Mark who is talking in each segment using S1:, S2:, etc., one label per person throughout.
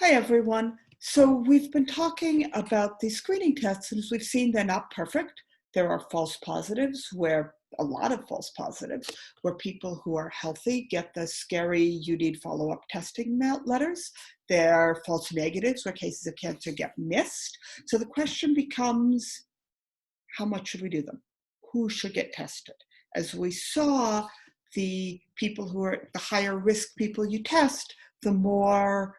S1: Hi, everyone. So we've been talking about these screening tests, and as we've seen, they're not perfect. There are false positives a lot of false positives, where people who are healthy get the scary, you need follow-up testing letters. There are false negatives, where cases of cancer get missed. So the question becomes, how much should we do them? Who should get tested? As we saw, the people who are the higher risk people you test, the more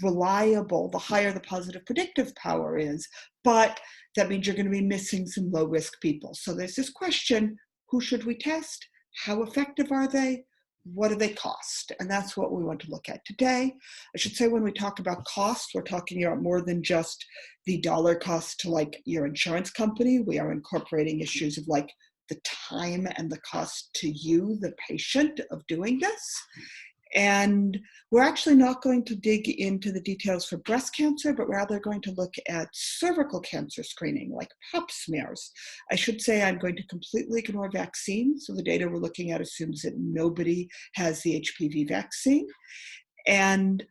S1: reliable, the higher the positive predictive power is, but that means you're going to be missing some low risk people. So there's this question, who should we test? How effective are they? What do they cost? And that's what we want to look at today. I should say when we talk about cost, we're talking about more than just the dollar cost to like your insurance company. We are incorporating issues of like the time and the cost to you, the patient, of doing this. And we're actually not going to dig into the details for breast cancer, but rather going to look at cervical cancer screening, like pap smears. I should say I'm going to completely ignore vaccines. So the data we're looking at assumes that nobody has the HPV vaccine. And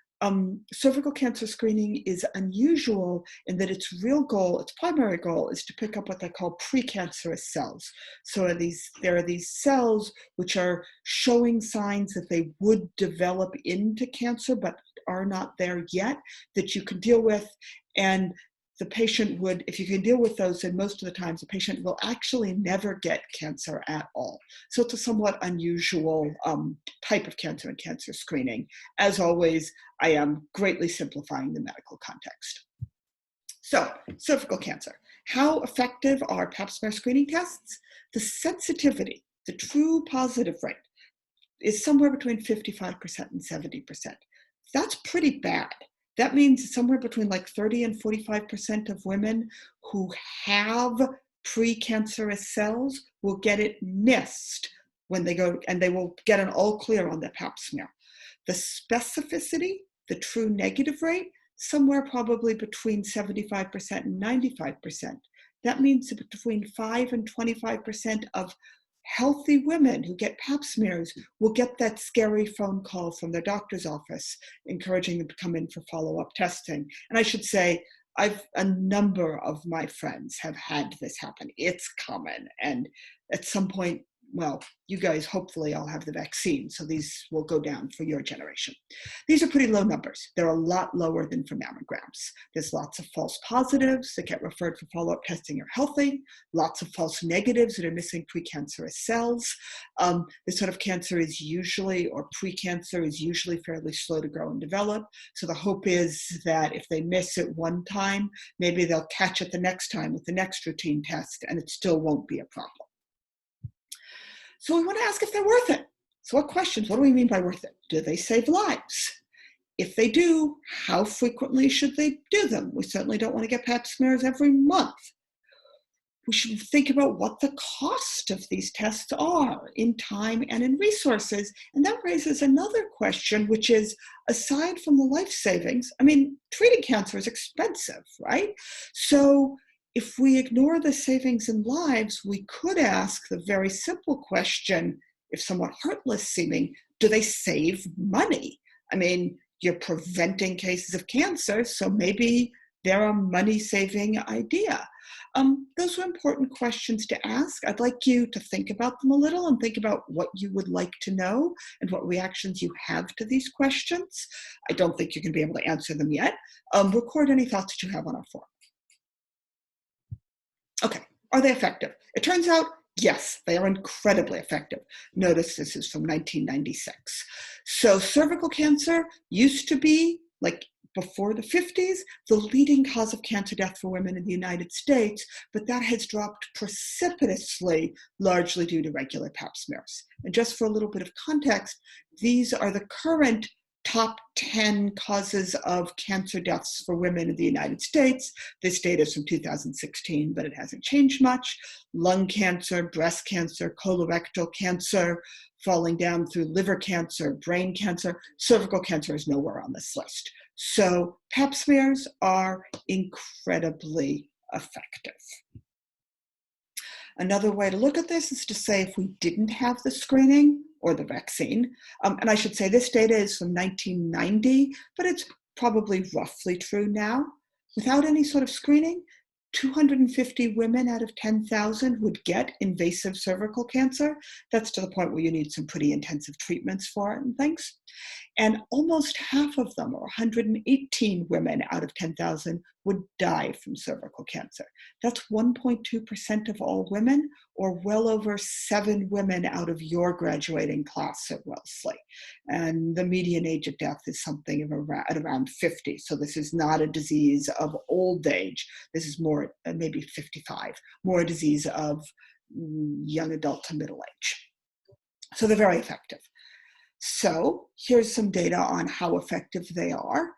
S1: cervical cancer screening is unusual in that its primary goal is to pick up what they call precancerous cells. So there are these cells which are showing signs that they would develop into cancer but are not there yet, that you can deal with. And the patient would, if you can deal with those, and most of the times the patient will actually never get cancer at all. So it's a somewhat unusual type of cancer and cancer screening. As always, I am greatly simplifying the medical context. So, cervical cancer. How effective are pap smear screening tests? The sensitivity, the true positive rate, is somewhere between 55% and 70%. That's pretty bad. That means somewhere between like 30 and 45% of women who have precancerous cells will get it missed when they go, and they will get an all clear on their pap smear. The specificity, the true negative rate, somewhere probably between 75% and 95%. That means that between 5 and 25% of healthy women who get pap smears will get that scary phone call from their doctor's office encouraging them to come in for follow-up testing. And I should say, a number of my friends have had this happen. It's common. And at some point, well, you guys hopefully all have the vaccine, so these will go down for your generation. These are pretty low numbers. They're a lot lower than for mammograms. There's lots of false positives that get referred for follow-up testing are healthy, lots of false negatives that are missing precancerous cells. This sort of cancer is usually, or precancer is usually fairly slow to grow and develop. So the hope is that if they miss it one time, maybe they'll catch it the next time with the next routine test and it still won't be a problem. So we want to ask if they're worth it. So what questions? What do we mean by worth it? Do they save lives? If they do, how frequently should they do them? We certainly don't want to get pap smears every month. We should think about what the cost of these tests are in time and in resources. And that raises another question, which is, aside from the life savings, I mean, treating cancer is expensive, right? So if we ignore the savings in lives, we could ask the very simple question, if somewhat heartless seeming, do they save money? I mean, you're preventing cases of cancer, so maybe they're a money-saving idea. Those are important questions to ask. I'd like you to think about them a little and think about what you would like to know and what reactions you have to these questions. I don't think you're going to be able to answer them yet. Record any thoughts that you have on our forum. Okay, are they effective? It turns out, yes, they are incredibly effective. Notice this is from 1996. So cervical cancer used to be, like before the 50s, the leading cause of cancer death for women in the United States, but that has dropped precipitously, largely due to regular pap smears. And just for a little bit of context, these are the current top 10 causes of cancer deaths for women in the United States. This data is from 2016, but it hasn't changed much. Lung cancer, breast cancer, colorectal cancer, falling down through liver cancer, brain cancer. Cervical cancer is nowhere on this list. So pap smears are incredibly effective. Another way to look at this is to say, if we didn't have the screening, or the vaccine. And I should say this data is from 1990, but it's probably roughly true now. Without any sort of screening, 250 women out of 10,000 would get invasive cervical cancer. That's to the point where you need some pretty intensive treatments for it and things. And almost half of them, or 118 women out of 10,000, would die from cervical cancer. That's 1.2% of all women, or well over 7 women out of your graduating class at Wellesley. And the median age of death is something of around 50. So this is not a disease of old age. This is more, maybe 55, more a disease of young adult to middle age. So they're very effective. So here's some data on how effective they are.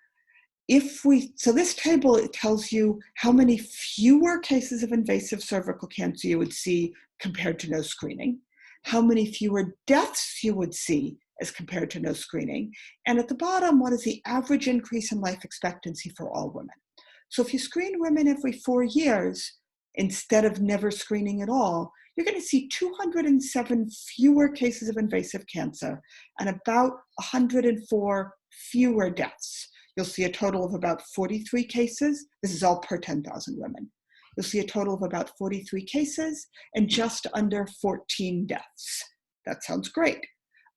S1: So this table, it tells you how many fewer cases of invasive cervical cancer you would see compared to no screening, how many fewer deaths you would see as compared to no screening, and at the bottom, what is the average increase in life expectancy for all women. So if you screen women every 4 years, instead of never screening at all, you're going to see 207 fewer cases of invasive cancer and about 104 fewer deaths. You'll see a total of about 43 cases. This is all per 10,000 women. You'll see a total of about 43 cases and just under 14 deaths. That sounds great.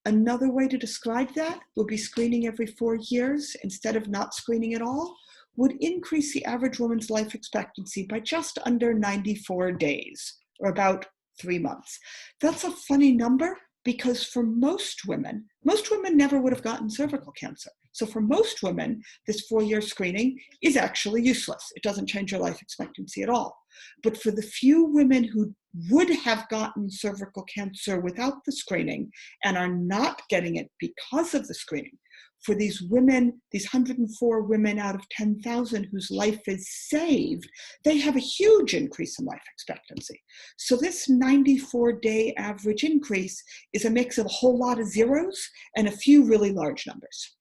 S1: Another way to describe that would be screening every 4 years instead of not screening at all would increase the average woman's life expectancy by just under 94 days, or about 3 months. That's a funny number because for most women never would have gotten cervical cancer. So for most women, this 4-year screening is actually useless. It doesn't change your life expectancy at all. But for the few women who would have gotten cervical cancer without the screening and are not getting it because of the screening, for these women, these 104 women out of 10,000 whose life is saved, they have a huge increase in life expectancy. So this 94-day average increase is a mix of a whole lot of zeros and a few really large numbers.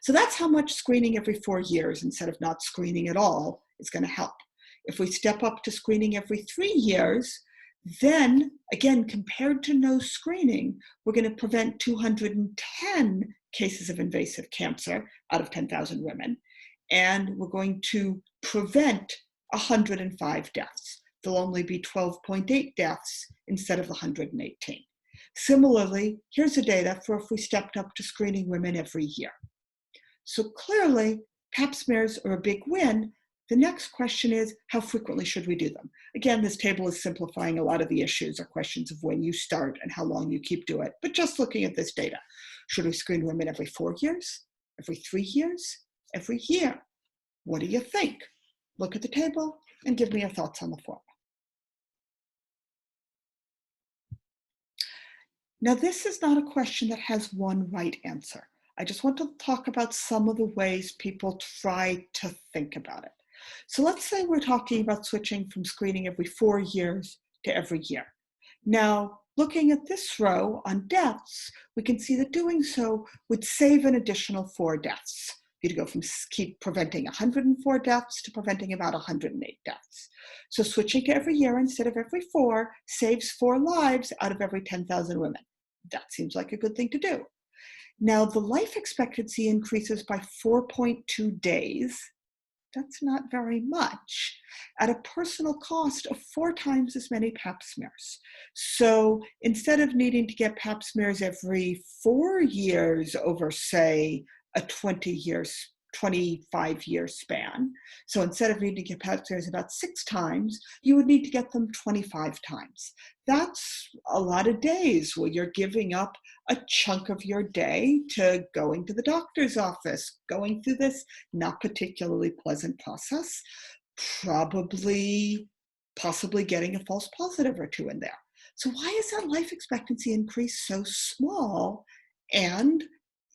S1: So that's how much screening every 4 years instead of not screening at all is going to help. If we step up to screening every 3 years, then again, compared to no screening, we're going to prevent 210 cases of invasive cancer out of 10,000 women, and we're going to prevent 105 deaths. There'll only be 12.8 deaths instead of the 118. Similarly, here's the data for if we stepped up to screening women every year. So clearly, Pap smears are a big win. The next question is, how frequently should we do them? Again, this table is simplifying a lot of the issues or questions of when you start and how long you keep doing it. But just looking at this data, should we screen women every 4 years, every 3 years, every year? What do you think? Look at the table and give me your thoughts on the form. Now, this is not a question that has one right answer. I just want to talk about some of the ways people try to think about it. So let's say we're talking about switching from screening every 4 years to every year. Now, looking at this row on deaths, we can see that doing so would save an additional 4 deaths. You'd go from keep preventing 104 deaths to preventing about 108 deaths. So switching to every year instead of every 4 saves 4 lives out of every 10,000 women. That seems like a good thing to do. Now, the life expectancy increases by 4.2 days. That's not very much, at a personal cost of 4 times as many Pap smears. So instead of needing to get Pap smears every 4 years over, say, a 25-year span, so instead of needing to get Pap smears about 6 times, you would need to get them 25 times. That's a lot of days where you're giving up a chunk of your day to going to the doctor's office, going through this not particularly pleasant process, possibly getting a false positive or 2 in there. So why is that life expectancy increase so small, and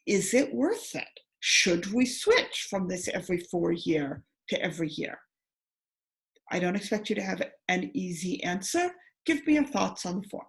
S1: is it worth it? Should we switch from this every 4 year to every year? I don't expect you to have an easy answer. Give me your thoughts on the form.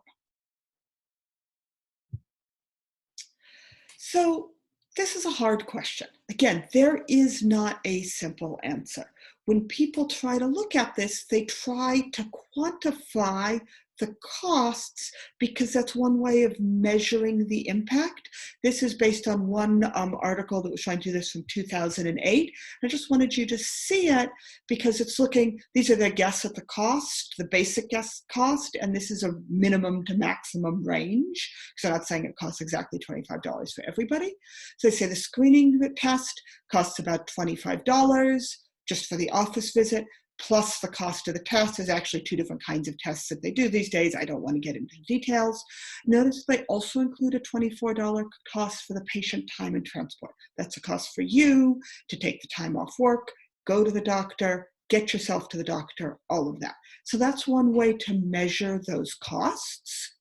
S1: So this is a hard question. Again, there is not a simple answer. When people try to look at this, they try to quantify the costs because that's one way of measuring the impact. This is based on one article that was trying to do this from 2008. I just wanted you to see it because it's looking, these are their guess at the cost, the basic guess cost, and this is a minimum to maximum range. So I'm not saying it costs exactly $25 for everybody. So they say the screening test costs about $25 just for the office visit, plus the cost of the test. There's actually two different kinds of tests that they do these days. I don't want to get into details. Notice they also include a $24 cost for the patient time and transport. That's a cost for you to take the time off work, go to the doctor, get yourself to the doctor, all of that. So that's one way to measure those costs.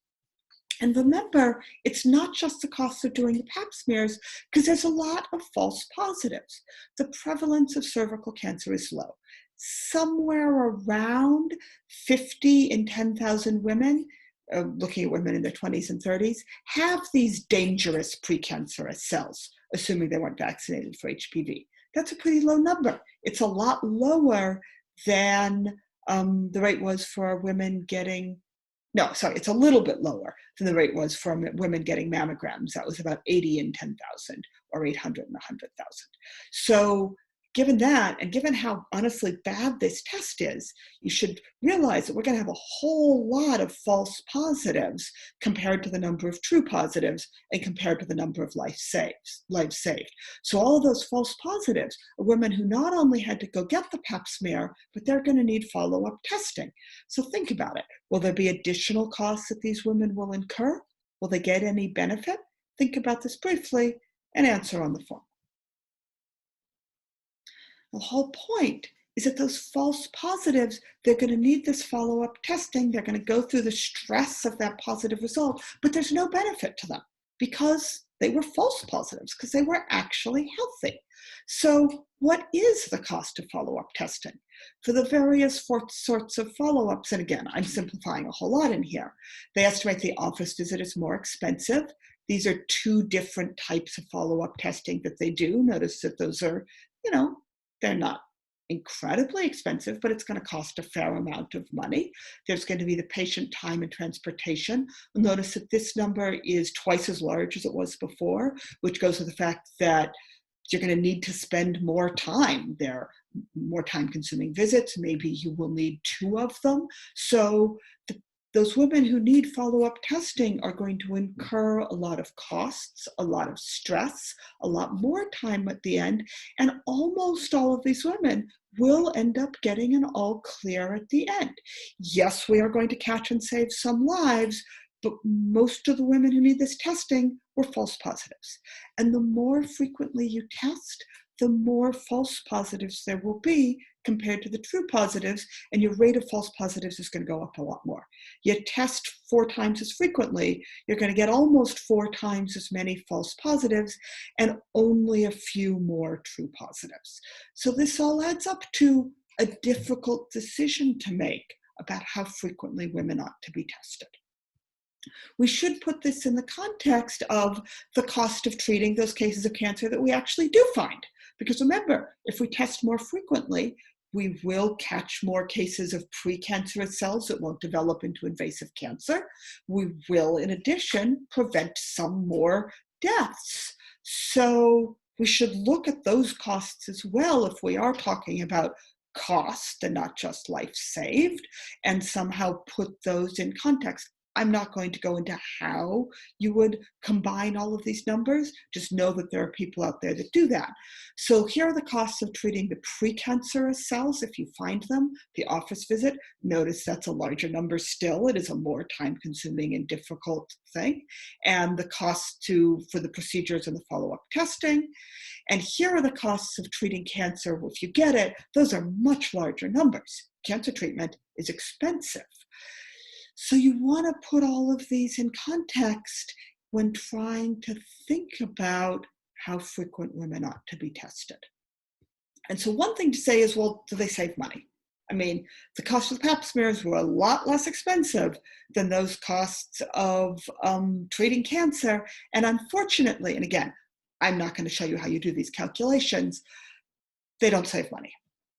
S1: And remember, it's not just the cost of doing the pap smears, because there's a lot of false positives. The prevalence of cervical cancer is low. Somewhere around 50 in 10,000 women, looking at women in their 20s and 30s, have these dangerous precancerous cells, assuming they weren't vaccinated for HPV. That's a pretty low number. It's a lot lower than the rate was for women getting, no, sorry, it's a little bit lower than the rate was for women getting mammograms. That was about 80 in 10,000 or 800 in 100,000. So given that, and given how honestly bad this test is, you should realize that we're going to have a whole lot of false positives compared to the number of true positives and compared to the number of lives saved. So all of those false positives are women who not only had to go get the pap smear, but they're going to need follow-up testing. So think about it. Will there be additional costs that these women will incur? Will they get any benefit? Think about this briefly and answer on the form. The whole point is that those false positives, they're going to need this follow-up testing. They're going to go through the stress of that positive result, but there's no benefit to them because they were false positives, because they were actually healthy. So what is the cost of follow-up testing? For the various sorts of follow-ups, and again, I'm simplifying a whole lot in here, they estimate the office visit is more expensive. These are two different types of follow-up testing that they do. Notice that those are, they're not incredibly expensive, but it's going to cost a fair amount of money. There's going to be the patient time and transportation. Notice that this number is twice as large as it was before, which goes to the fact that you're going to need to spend more time. There are more time-consuming visits. Maybe you will need two of them. So those women who need follow-up testing are going to incur a lot of costs, a lot of stress, a lot more time at the end, and almost all of these women will end up getting an all clear at the end. Yes, we are going to catch and save some lives, but most of the women who need this testing were false positives. And the more frequently you test, the more false positives there will be compared to the true positives, and your rate of false positives is going to go up a lot more. You test 4 times as frequently, you're going to get almost 4 times as many false positives and only a few more true positives. So this all adds up to a difficult decision to make about how frequently women ought to be tested. We should put this in the context of the cost of treating those cases of cancer that we actually do find. Because remember, if we test more frequently, we will catch more cases of precancerous cells that won't develop into invasive cancer. We will, in addition, prevent some more deaths. So we should look at those costs as well if we are talking about cost and not just life saved, and somehow put those in context. I'm not going to go into how you would combine all of these numbers. Just know that there are people out there that do that. So here are the costs of treating the precancerous cells if you find them. The office visit, notice that's a larger number still. It is a more time-consuming and difficult thing. And the costs for the procedures and the follow-up testing. And here are the costs of treating cancer. If you get it, those are much larger numbers. Cancer treatment is expensive. So you want to put all of these in context when trying to think about how frequent women ought to be tested. And so one thing to say is, well, do they save money? I mean, the cost of pap smears were a lot less expensive than those costs of treating cancer. And unfortunately, and again, I'm not going to show you how you do these calculations, they don't save money.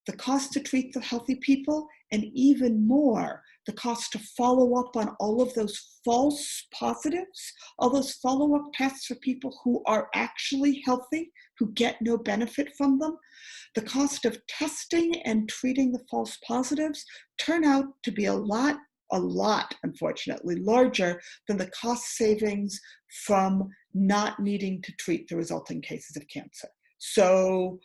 S1: The cost to treat the healthy people, and even more, the cost to follow up on all of those false positives, all those follow-up tests for people who are actually healthy, who get no benefit from them, the cost of testing and treating the false positives turn out to be a lot, unfortunately, larger than the cost savings from not needing to treat the resulting cases of cancer. So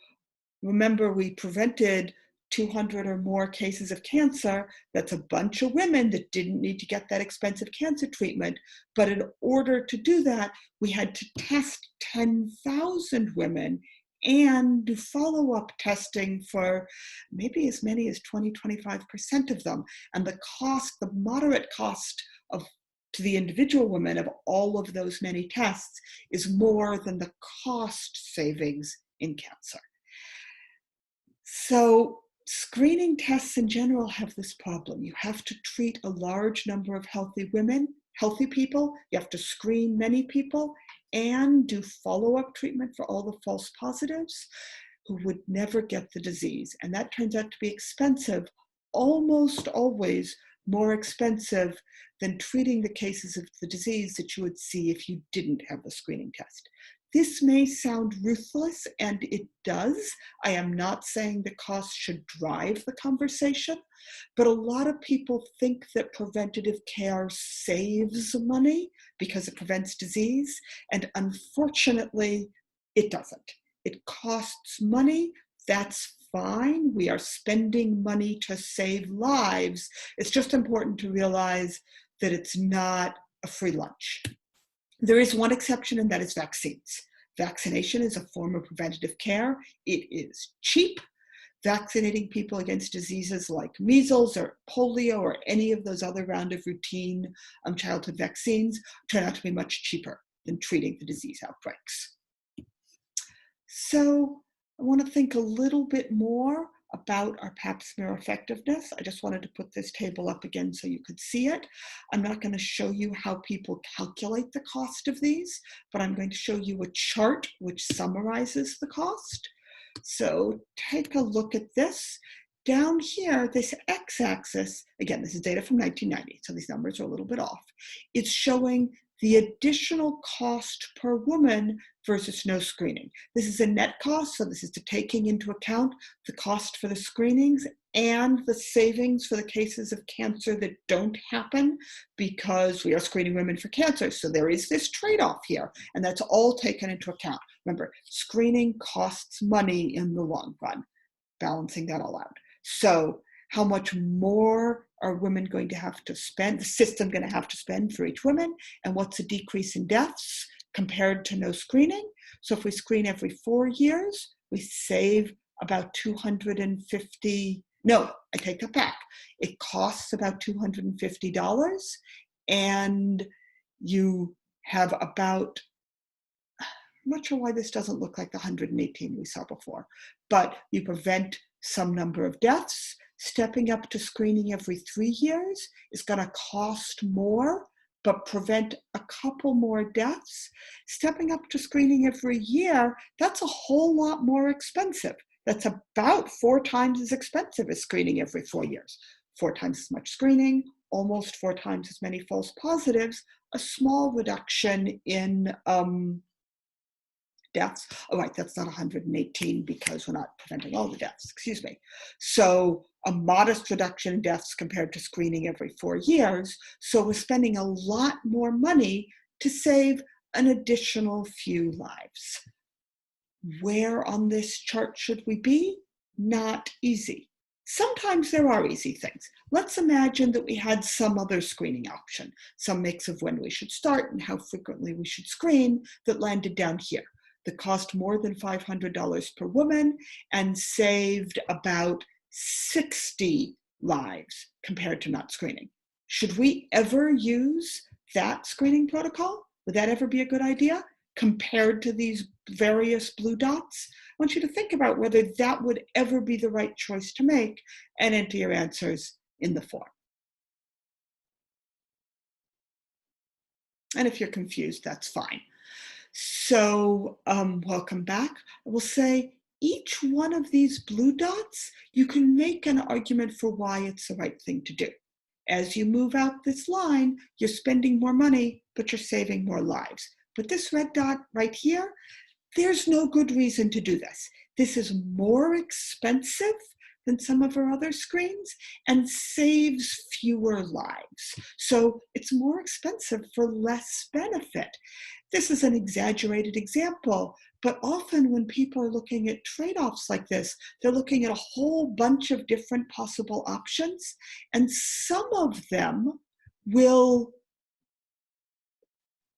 S1: remember, we prevented 200 or more cases of cancer. That's a bunch of women that didn't need to get that expensive cancer treatment. But in order to do that, we had to test 10,000 women and do follow-up testing for maybe as many as 20-25% of them. And the cost, the moderate cost of to the individual woman of all of those many tests is more than the cost savings in cancer. So screening tests in general have this problem. You have to treat a large number of healthy women, healthy people. You have to screen many people and do follow-up treatment for all the false positives who would never get the disease. And that turns out to be expensive, almost always more expensive than treating the cases of the disease that you would see if you didn't have the screening test. This may sound ruthless, and it does. I am not saying the cost should drive the conversation, but a lot of people think that preventative care saves money because it prevents disease, and unfortunately, it doesn't. It costs money. That's fine. We are spending money to save lives. It's just important to realize that it's not a free lunch. There is one exception, and that is vaccines. Vaccination is a form of preventative care. It is cheap. Vaccinating people against diseases like measles or polio or any of those other round of routine childhood vaccines turn out to be much cheaper than treating the disease outbreaks. So I want to think a little bit more about our pap smear effectiveness. I just wanted to put this table up again so you could see it. I'm not going to show you how people calculate the cost of these, but I'm going to show you a chart which summarizes the cost. So take a look at this. Down here, this x-axis, again, this is data from 1990, so these numbers are a little bit off. It's showing the additional cost per woman versus no screening. This is a net cost, so this is taking into account the cost for the screenings and the savings for the cases of cancer that don't happen because we are screening women for cancer. So there is this trade-off here, and that's all taken into account. Remember, screening costs money in the long run, balancing that all out. So how much more are women going to have to spend, the system going to have to spend for each woman, and what's a decrease in deaths compared to no screening? So if we screen every 4 years, we save about $250, no, I take that back. It costs about $250, and you have about, I'm not sure why this doesn't look like the 118 we saw before, but you prevent some number of deaths. Stepping up to screening every 3 years is going to cost more, but prevent a couple more deaths. Stepping up to screening every year, that's a whole lot more expensive. That's about 4 times as expensive as screening every 4 years. 4 times as much screening, almost 4 times as many false positives, a small reduction in deaths. Oh, right, that's not 118 because we're not preventing all the deaths, excuse me. So a modest reduction in deaths compared to screening every 4 years. So we're spending a lot more money to save an additional few lives. Where on this chart should we be? Not easy. Sometimes there are easy things. Let's imagine that we had some other screening option, some mix of when we should start and how frequently we should screen that landed down here, that cost more than $500 per woman and saved about 60 lives compared to not screening. Should we ever use that screening protocol? Would that ever be a good idea compared to these various blue dots? I want you to think about whether that would ever be the right choice to make and enter your answers in the form. And if you're confused, that's fine. So welcome back. I will say each one of these blue dots, you can make an argument for why it's the right thing to do. As you move out this line, you're spending more money, but you're saving more lives. But this red dot right here, there's no good reason to do this. This is more expensive than some of our other screens and saves fewer lives. So it's more expensive for less benefit. This is an exaggerated example, but often when people are looking at trade-offs like this, they're looking at a whole bunch of different possible options, and some of them will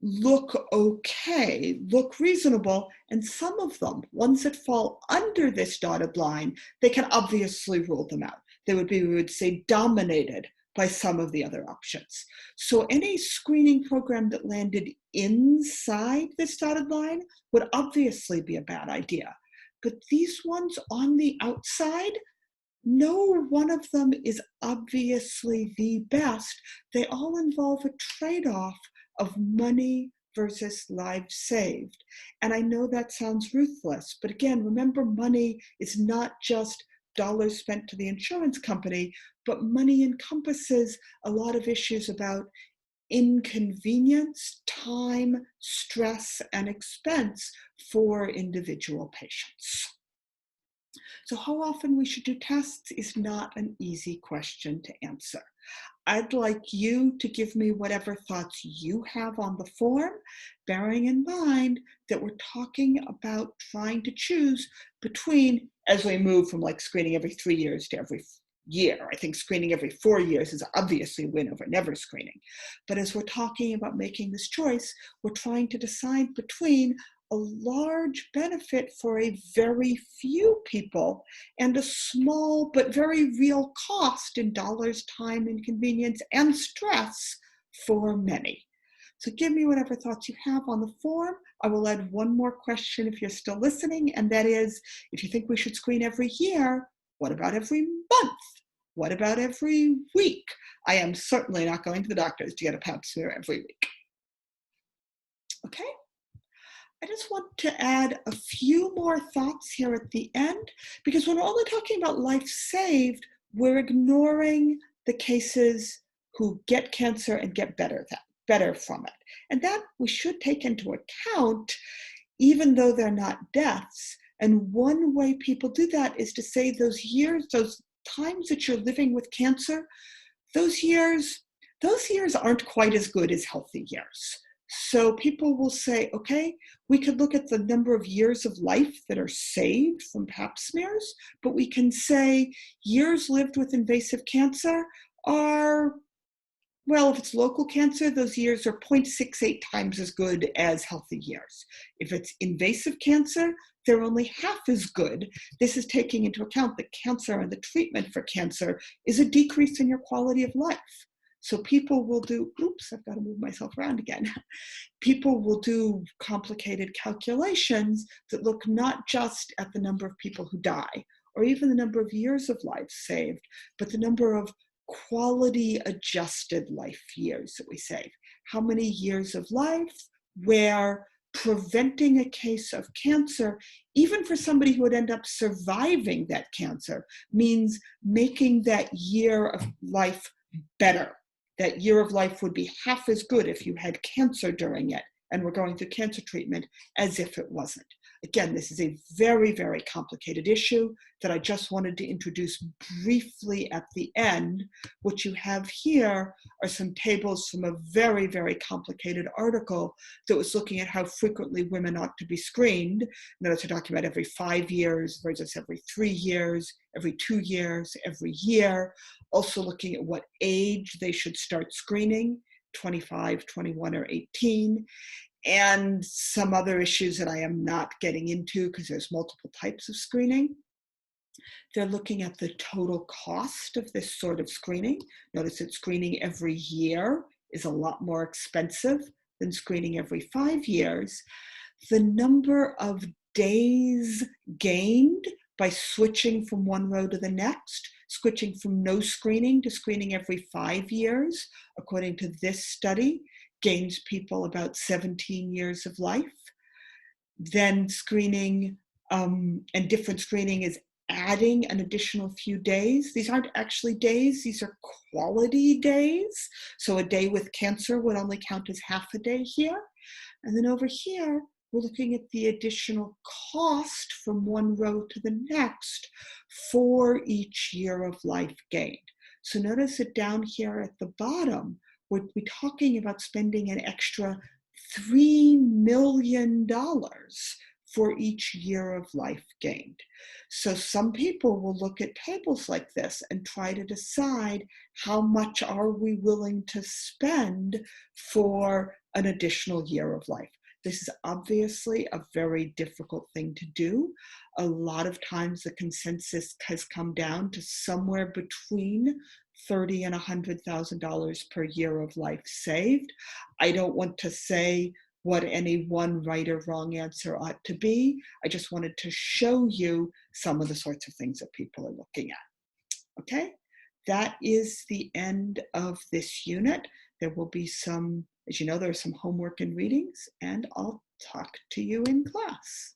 S1: look okay, look reasonable, and some of them, ones that fall under this dotted line, they can obviously rule them out. They would be, we would say, dominated by some of the other options. So any screening program that landed inside this dotted line would obviously be a bad idea. But these ones on the outside, no one of them is obviously the best. They all involve a trade-off of money versus lives saved. And I know that sounds ruthless, but again, remember, money is not just dollars spent to the insurance company, but money encompasses a lot of issues about inconvenience, time, stress, and expense for individual patients. So how often we should do tests is not an easy question to answer. I'd like you to give me whatever thoughts you have on the form, bearing in mind that we're talking about trying to choose between, as we move from like screening every 3 years to every year. I think screening every 4 years is obviously a win over never screening. But as we're talking about making this choice, we're trying to decide between a large benefit for a very few people and a small but very real cost in dollars, time, inconvenience, and stress for many. So give me whatever thoughts you have on the form. I will add one more question if you're still listening, and that is, if you think we should screen every year, what about every month? What about every week? I am certainly not going to the doctors to get a pap smear every week. Okay? I just want to add a few more thoughts here at the end, because when we're only talking about life saved, we're ignoring the cases who get cancer and get better from it. And that we should take into account, even though they're not deaths. And one way people do that is to say those years, those times that you're living with cancer, those years aren't quite as good as healthy years. So people will say, okay, we could look at the number of years of life that are saved from pap smears, but we can say years lived with invasive cancer are, well, if it's local cancer, those years are 0.68 times as good as healthy years. If it's invasive cancer, they're only half as good. This is taking into account that cancer and the treatment for cancer is a decrease in your quality of life. So people will do, oops, I've got to move myself around again. People will do complicated calculations that look not just at the number of people who die, or even the number of years of life saved, but the number of quality adjusted life years that we save. How many years of life where preventing a case of cancer, even for somebody who would end up surviving that cancer, means making that year of life better. That year of life would be half as good if you had cancer during it and were going through cancer treatment as if it wasn't. Again, this is a very, very complicated issue that I just wanted to introduce briefly at the end. What you have here are some tables from a very, very complicated article that was looking at how frequently women ought to be screened. Notice we're talking about every 5 years versus every 3 years, every 2 years, every year. Also looking at what age they should start screening, 25, 21, or 18. And some other issues that I am not getting into because there's multiple types of screening. They're looking at the total cost of this sort of screening. Notice that screening every year is a lot more expensive than screening every 5 years. The number of days gained by switching from one row to the next, switching from no screening to screening every 5 years, according to this study, gains people about 17 years of life. Then screening, and different screening is adding an additional few days. These aren't actually days, these are quality days. So a day with cancer would only count as half a day here. And then over here, we're looking at the additional cost from one row to the next for each year of life gained. So notice that down here at the bottom, we're talking about spending an extra $3 million for each year of life gained. So some people will look at tables like this and try to decide how much are we willing to spend for an additional year of life. This is obviously a very difficult thing to do. A lot of times the consensus has come down to somewhere between $30,000 and $100,000 per year of life saved. I don't want to say what any one right or wrong answer ought to be. I just wanted to show you some of the sorts of things that people are looking at. Okay, that is the end of this unit. There will be some, as you know, there are some homework and readings, and I'll talk to you in class.